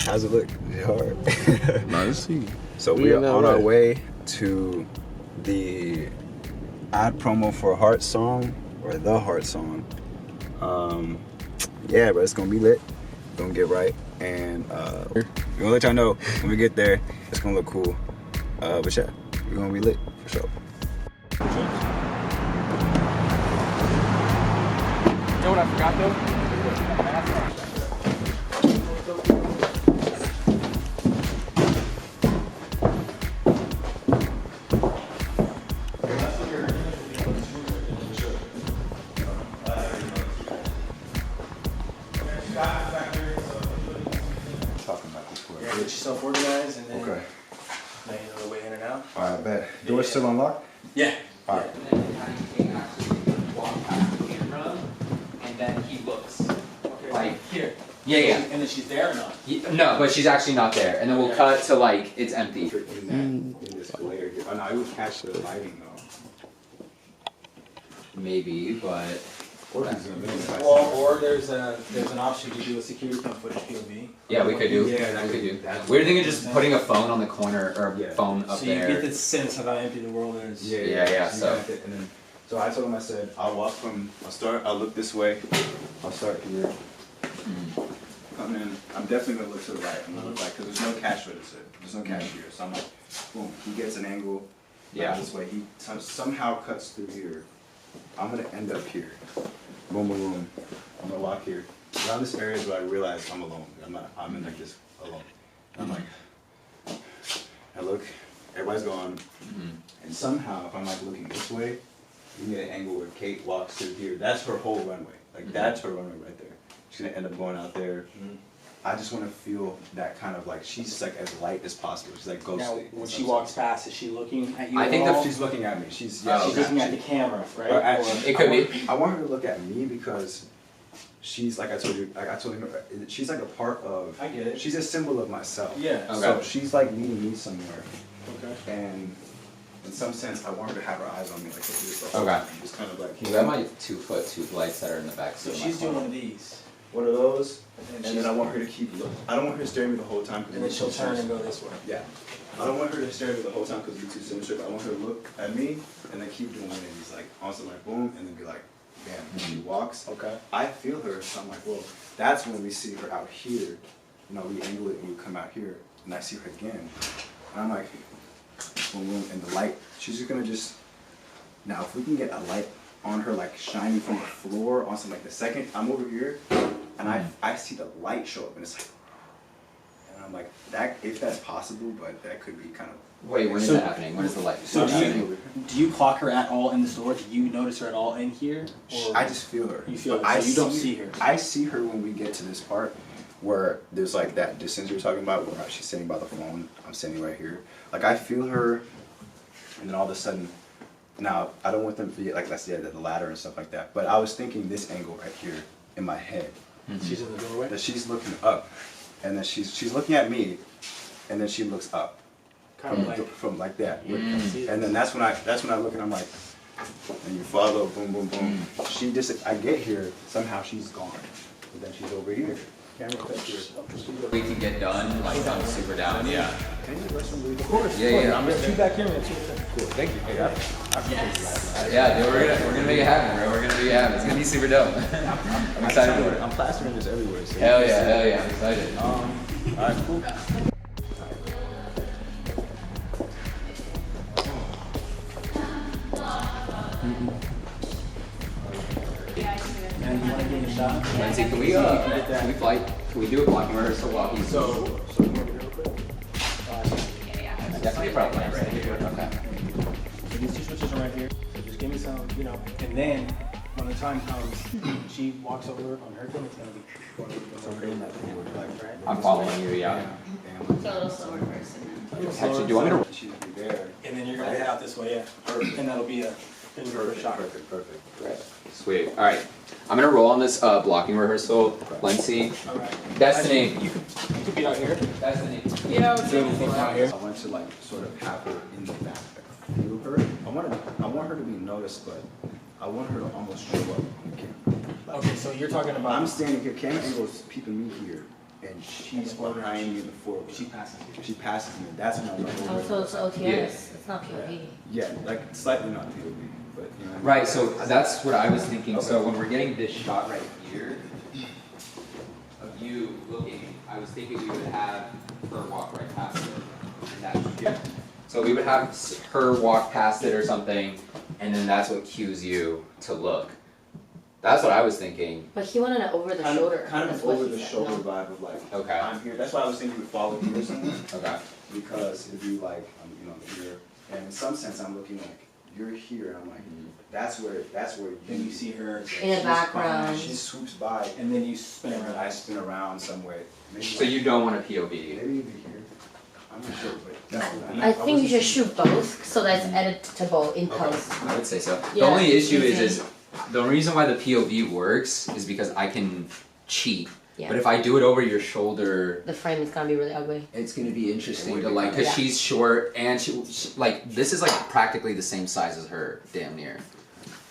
How's it look? Is it hard? Let's see. So we are on our way to the ad promo for Heart Song, or the Heart Song. Yeah, but it's gonna be lit. Gonna get right, and we're gonna let y'all know when we get there. It's gonna look cool. But yeah, we're gonna be lit for sure. You know what I forgot though? Talking about this Get yourself organized and then Okay. now you know the way in and out. All right, bet. Door's still unlocked? Yeah. All right. Walk past the camera, and then he looks. Okay. Like, Here. yeah, yeah. And then she's there or not? No, but she's actually not there. And then we'll cut to like, it's empty. In this layer here. Oh no, it would catch the lighting though. Maybe, but. Or we zoom in. Well, or there's an option to do a security cam footage POV. Yeah, we could do. Yeah, that we could could- do. that- We were thinking just putting a phone on the corner, or Yeah. phone up So you there. get the sense of how empty the world is. Yeah, So you so- got it, and then, so I told him, I said, I'll look this way, I'll start here. Come in, I'm definitely gonna look to the right, I'm gonna look like, cause there's no cash register, there's no cash here, so I'm like, boom, he gets an angle. Yeah. This way, he somehow cuts through here. I'm gonna end up here. Boom, boom, boom. I'm gonna walk here. Around this area is where I realize I'm alone. I'm in like this alone. And I'm like, I look, everybody's gone. And somehow, if I'm like looking this way, you get an angle where Kate walks through here. That's her whole runway. Like that's her runway right there. She's gonna end up going out there. I just wanna feel that kind of like, she's like as light as possible. She's like ghostly. Now, in when some she walks past, is she looking at you? I at think all? She's looking at me. She's She's okay. looking at the camera, right? Or actually, It could I be. want, I want her to look at me because she's like I told you, like I told him, she's like a part of. I get it. She's a symbol of myself. Yeah. So Okay. she's like leading me somewhere, Okay. and in some sense, I want her to have her eyes on me, like this. Okay. Just kind of like. Can you grab my 2-foot tube lights that are in the back? So of my she's doing phone? one of these, One of those, and and then I want her to keep look. I don't want her to stare at me the whole time. 'cause and then we're she'll too turn and sensitive. go this way. Yeah. I don't want her to stare at me the whole time because we're too symmetric. I want her to look at me and then keep doing it. And he's like, also like boom, and then be like, bam. And she walks. Okay. I feel her, so I'm like, well, that's when we see her out here. You know, we angle it and we come out here, and I see her again. And I'm like, boom, boom, and the light. She's just gonna just. Now, if we can get a light on her, like shining from the floor on some like the second I'm over here, and I see the light show up, and it's like. And I'm like, that if that's possible, but that could be kind of. Wait, when is So- that happening? When is the light? So do happening? you clock her at all in the store? Do you notice her at all in here? Or I just feel her. You feel But her, so you don't see her. I see her when we get to this part where there's like that distance you were talking about, where she's sitting by the phone. I'm sitting right here. Like I feel her, and then all of a sudden, now I don't want them to be like let's say the ladder and stuff like that. But I was thinking this angle right here in my head, she's in the doorway. that she's looking up, and then she's looking at me, and then she looks up. Kind of like. From like that. See And then that's when I look and I'm like, and you follow, boom, boom, boom. She just, I get here, somehow she's gone. But then she's over here. Camera cut here. We can get done, like I'm super down, yeah. Can you rush some Of course. Yeah, yeah. I'm just two back here. Man. Cool, thank you. Hey, Yeah, dude, we're gonna make it happen, bro. We're gonna make it happen. It's gonna be super dope. I'm excited for it. I'm plastering this everywhere. So Hell yeah, I'm excited. Alright, cool. And you want to give it a shot? Lindsay, can we do a blocking rehearsal while he's So come over here real quick. definitely probably right here. Okay. So these two switches are right here. So just give me some, and then when the time comes, she walks over on her thing. It's gonna be. So we're doing that thing where like, Right. I'm following you, yeah. So a little slower first and then. Actually, do you want me to? she's be there. And then you're gonna head out this way, yeah. And that'll be a shot. Perfect. Right. Sweet. All right. I'm gonna roll on this blocking rehearsal. Lindsay, All right. Destiny. You could be out here. Destiny. Yeah, Do anything out here. I want to like sort of have her in the back, like feel her. I want her to be noticed, but I want her to almost show up on the camera. Like, Okay, so you're talking about. I'm standing here, camera angle's peeping me here, and she's behind me before She passes you. she passes me. That's when I'm like, Oh, so it's OTS. Yeah. It's not POV. yeah, like slightly not POV, but you know. Right, so that's what I was thinking. So when we're getting this shot right here of you looking, I was thinking we would have her walk right past it. And that's cute. So we would have her walk past it or something, and then that's what cues you to look. That's what I was thinking. But he wanted an over the shoulder. Kind That's of what over he the said, shoulder no? vibe of like, Okay. I'm here. That's why I was thinking you would follow here somewhere. Okay. Because it'd be like, you know, here, and in some sense, I'm looking like you're here, and I'm like, that's where Then you see her, In the she's background. behind, she swoops by, and then you spin and then I around. spin around somewhere. Maybe So like, you don't want a POV. maybe even here. I'm not sure, but definitely. I think you should shoot both so that it's editable in post. I would say so. The Yeah, only issue easy. is the reason why the POV works is because I can cheat. Yeah. But if I do it over your shoulder, The frame is gonna be really ugly. it's gonna be interesting to like, cause Yeah. she's short and she like this is like practically the same size as her, damn near.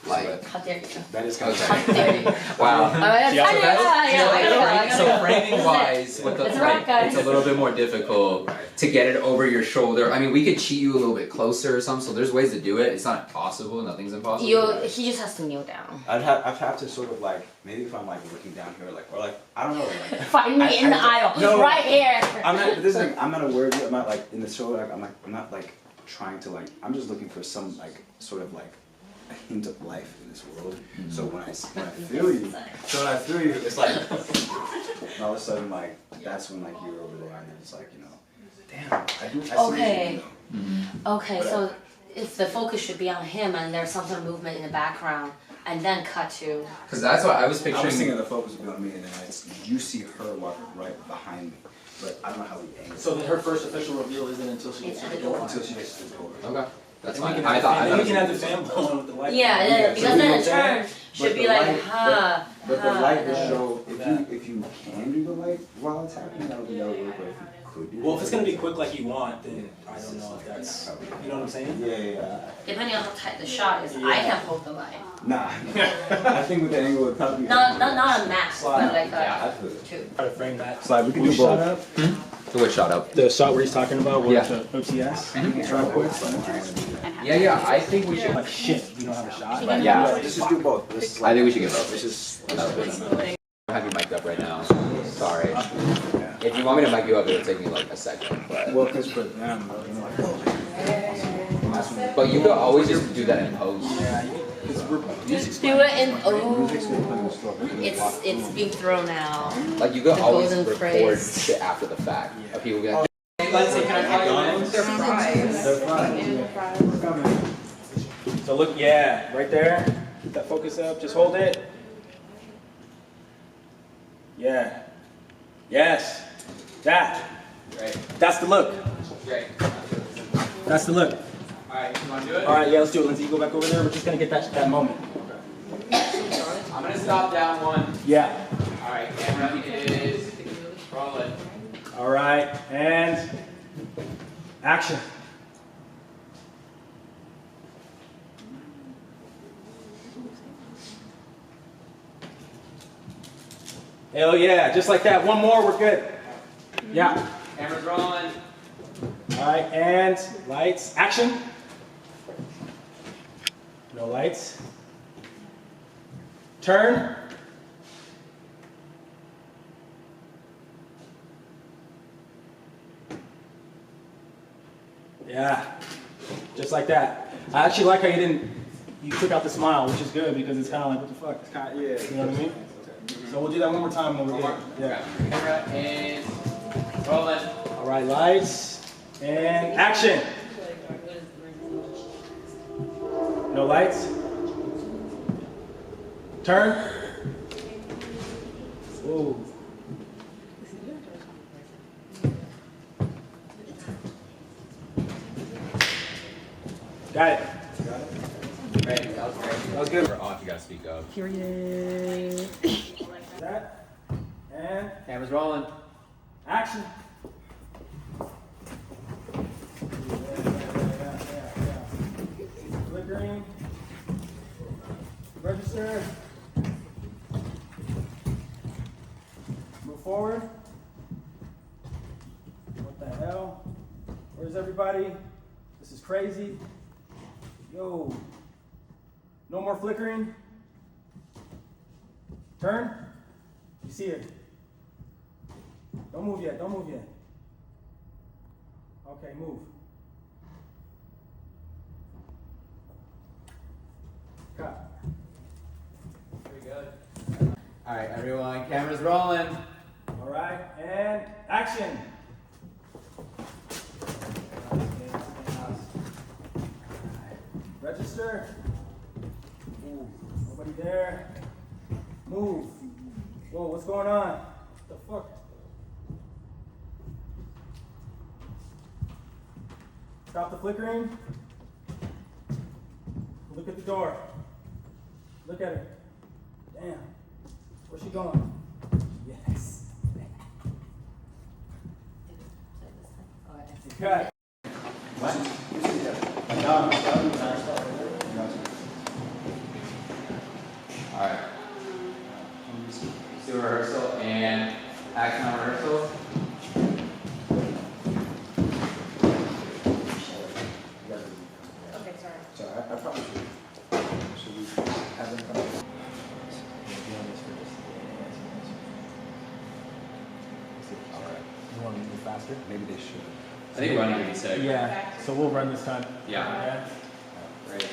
Like, How dare you? That is kind of. How dare you? wow. I So framing wise, with the It's a wrap, like, guys. it's a little bit more difficult to get it over your shoulder. I mean, we could cheat you a little bit closer or something. So there's ways to do it. It's not impossible. Nothing's impossible. He just has to kneel down. I'd have to sort of like, maybe if I'm like looking down here, like, or like, I don't know, like. Find me in the aisle, No. right here. I'm not. This is like, I'm not aware of it. I'm not like in the show. Like I'm not like trying to like. I'm just looking for some like sort of like a hint of life in this world. So when I feel you, it's like and all of a sudden like that's when like you're over there and it's like damn. I see Okay. you, though. Okay, so if the focus should be on him and there's some sort of movement in the background, and then cut to. Because that's what I was I picturing. was thinking the focus would be on me, and then you see her walking right behind me, but I don't know how we angle. So then her first official reveal isn't until she gets It's to the at the door. door. Until she gets to the door. Okay, that's And we fine. can I have thought. the fan- we can have the fan blowing with the light. Yeah, Yeah, because so then we the do turn that, should but be the like, light- huh. But the light will huh. show if you can do the light while it's happening, that would be work. But if you could do Well, if it's gonna be quick like you want, then I don't know if that's, you know what I'm saying? yeah. Depending on how tight the shot is, I Yeah. can hold the light. Nah, I think with the angle would probably. Not a max, but like Yeah, I a feel it. two. Try to frame that. Slide, we can Which do both. shot up? The which shot up? The shot where he's talking about, where Yeah. it's a OTS. Try quick. Yeah. I think we should. Like shit, you don't have a shot. Yeah. Let's just do both. Let's I think we should get both. Let's just. I don't have you mic'd up right now. Sorry. If you want me to mic you up, it'll take me like a second. But Because for them, you know, like, but you could always just do that in post. Yeah, Do it in, it's being thrown out. Like you could The always golden record phrase. shit after the fact. Of people be like, hey, let's say, can I call you in? They're fries. They're fine. So look, yeah, right there. Keep that focus up. Just hold it. Yeah. Yes. That. Great. That's the look. Great. That's the look. Alright, you wanna do it? All right, yeah, let's do it. Lindsay, you go back over there. We're just gonna get that moment. I'm gonna stop down one. Yeah. Alright, camera is rolling. All right, and action. Hell yeah, just like that. One more, we're good. Yeah. Camera's rolling. All right, and lights, action. No lights. Turn. Yeah, just like that. I actually like how you took out the smile, which is good because it's kind of like, what the fuck? It's kinda, you know what I mean? So we'll do that one more time and then we're good. Yeah. Camera is rolling. All right, lights, and action. No lights. Turn. Whoa. Got it. Great, that was great. That was good. We're off, you gotta speak up. Period. That. And Camera's rolling. action. Flickering. Register. Move forward. There's everybody. This is crazy. Yo. No more flickering. Turn. You see it. Don't move yet, don't move yet. Okay, move. Cut. Very good. All right, everyone, cameras rolling. All right, and action. Register. Ooh, nobody there. Move. Whoa, what's going on? What the fuck? Stop the flickering. Look at the door. Look at her. Damn. Where's she going? Yes. Cut. All right. Do rehearsal and action on rehearsal. Okay, sorry. So I probably should we have them come? Alright, You want to move faster? maybe they should. I think running would be sick. Yeah. So we'll run this time. Yeah. Great.